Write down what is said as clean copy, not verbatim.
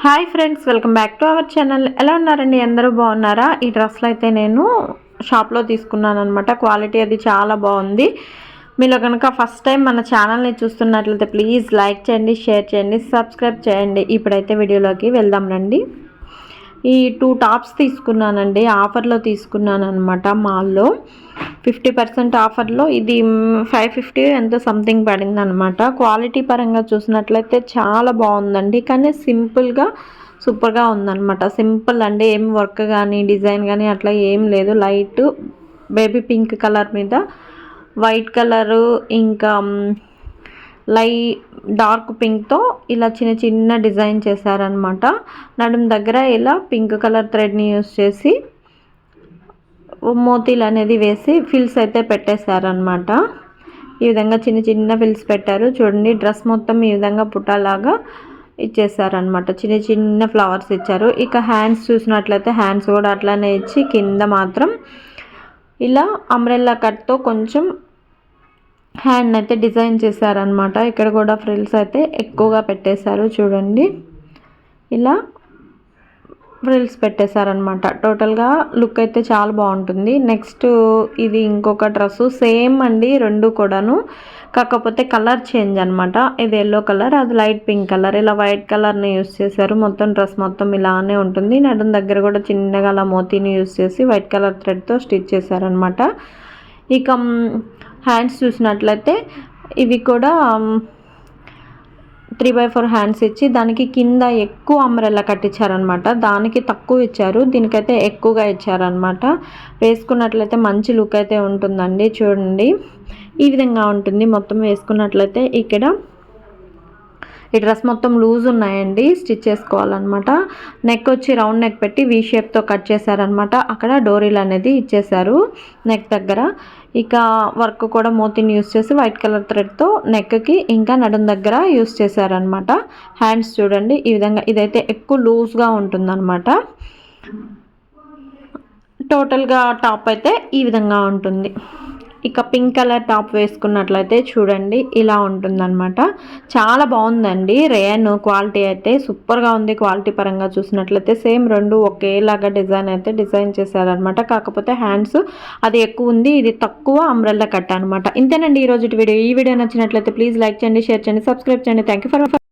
Hi friends, welcome back to our channel. ఎలా ఉన్నారండి? అందరూ బాగున్నారా? ఈ డ్రెస్లు అయితే నేను షాప్లో తీసుకున్నాను అనమాట. క్వాలిటీ అది చాలా బాగుంది. మీలో కనుక ఫస్ట్ టైం మన ఛానల్ని చూస్తున్నట్లయితే ప్లీజ్ లైక్ చేయండి, షేర్ చేయండి, సబ్స్క్రైబ్ చేయండి. ఇప్పుడైతే వీడియోలోకి వెళ్దాం రండి. ఈ 2 టాప్స్ తీసుకున్నానండి. ఆఫర్లో తీసుకున్నాను అనమాట. మాల్లో 50% ఆఫర్లో ఇది 550 ఎంతో సంథింగ్ పడింది అనమాట. క్వాలిటీ పరంగా చూసినట్లయితే చాలా బాగుందండి. కానీ సింపుల్గా సూపర్గా ఉందన్నమాట. సింపుల్ అండి, ఏం వర్క్ కానీ డిజైన్ కానీ అట్లా ఏం లేదు. లైట్ బేబీ పింక్ కలర్ మీద వైట్ కలరు, ఇంకా డార్క్ పింక్తో ఇలా చిన్న చిన్న డిజైన్ చేశారనమాట. నడుము దగ్గర ఇలా పింక్ కలర్ థ్రెడ్ని యూస్ చేసి మోతీలు అనేది వేసి ఫిల్స్ అయితే పెట్టేశారనమాట. ఈ విధంగా చిన్న చిన్న ఫిల్స్ పెట్టారు చూడండి. డ్రెస్ మొత్తం ఈ విధంగా పుట్టలాగా ఇచ్చేసారనమాట. చిన్న చిన్న ఫ్లవర్స్ ఇచ్చారు. ఇక హ్యాండ్స్ చూసినట్లయితే హ్యాండ్స్ కూడా అట్లానే ఇచ్చి కింద మాత్రం ఇలా అంబ్రెల్లా కట్తో కొంచెం హ్యాండ్ అయితే డిజైన్ చేశారనమాట. ఇక్కడ కూడా ఫ్రిల్స్ అయితే ఎక్కువగా పెట్టేశారు చూడండి. ఇలా ఫ్రిల్స్ పెట్టేశారనమాట. టోటల్గా లుక్ అయితే చాలా బాగుంటుంది. నెక్స్ట్ ఇది ఇంకొక డ్రెస్సు సేమ్ అండి, రెండు కూడాను. కాకపోతే కలర్ చేంజ్ అనమాట. ఇది ఎల్లో కలర్, అది లైట్ పింక్ కలర్. ఇలా వైట్ కలర్ని యూస్ చేశారు. మొత్తం డ్రెస్ మొత్తం ఇలానే ఉంటుంది. నడుం దగ్గర కూడా చిన్నగా అలా మోతీని యూస్ చేసి వైట్ కలర్ థ్రెడ్తో స్టిచ్ చేశారనమాట. ఇక హ్యాండ్స్ చూసినట్లయితే ఇవి కూడా 3/4 హ్యాండ్స్ ఇచ్చి దానికి కింద ఎక్కువ అంబ్రెల్లా కట్టించారనమాట. దానికి తక్కువ ఇచ్చారు, దీనికైతే ఎక్కువగా ఇచ్చారనమాట. వేసుకున్నట్లయితే మంచి లుక్ అయితే ఉంటుందండి. చూడండి ఈ విధంగా ఉంటుంది మొత్తం వేసుకున్నట్లయితే. ఇక్కడ ఈ డ్రెస్ మొత్తం లూజ్ ఉన్నాయండి, స్టిచ్ చేసుకోవాలన్నమాట. నెక్ వచ్చి రౌండ్ నెక్ పెట్టి వీ షేప్తో కట్ చేశారనమాట. అక్కడ డోరీలు అనేది ఇచ్చేసారు నెక్ దగ్గర. ఇక వర్క్ కూడా మోతీని యూస్ చేసి వైట్ కలర్ థ్రెడ్తో నెక్కి ఇంకా నడుం దగ్గర యూస్ చేశారనమాట. హ్యాండ్స్ చూడండి ఈ విధంగా. ఇదైతే ఎక్కువ లూజ్గా ఉంటుందన్నమాట. టోటల్గా టాప్ అయితే ఈ విధంగా ఉంటుంది. ఇక పింక్ కలర్ టాప్ వేసుకున్నట్లయితే చూడండి ఇలా ఉంటుందన్నమాట. చాలా బాగుందండి. రేయన్ క్వాలిటీ అయితే సూపర్గా ఉంది. క్వాలిటీ పరంగా చూసినట్లయితే సేమ్ రెండు ఒకేలాగా డిజైన్ అయితే డిజైన్ చేశారనమాట. కాకపోతే హ్యాండ్స్ అది ఎక్కువ ఉంది, ఇది తక్కువ అంబ్రెల్లా కట్ అనమాట. ఇంతేనండి ఈరోజు వీడియో. ఈ వీడియో నచ్చినట్లయితే ప్లీజ్ లైక్ చేయండి, షేర్ చేయండి, సబ్స్క్రైబ్ చేయండి. Thank you for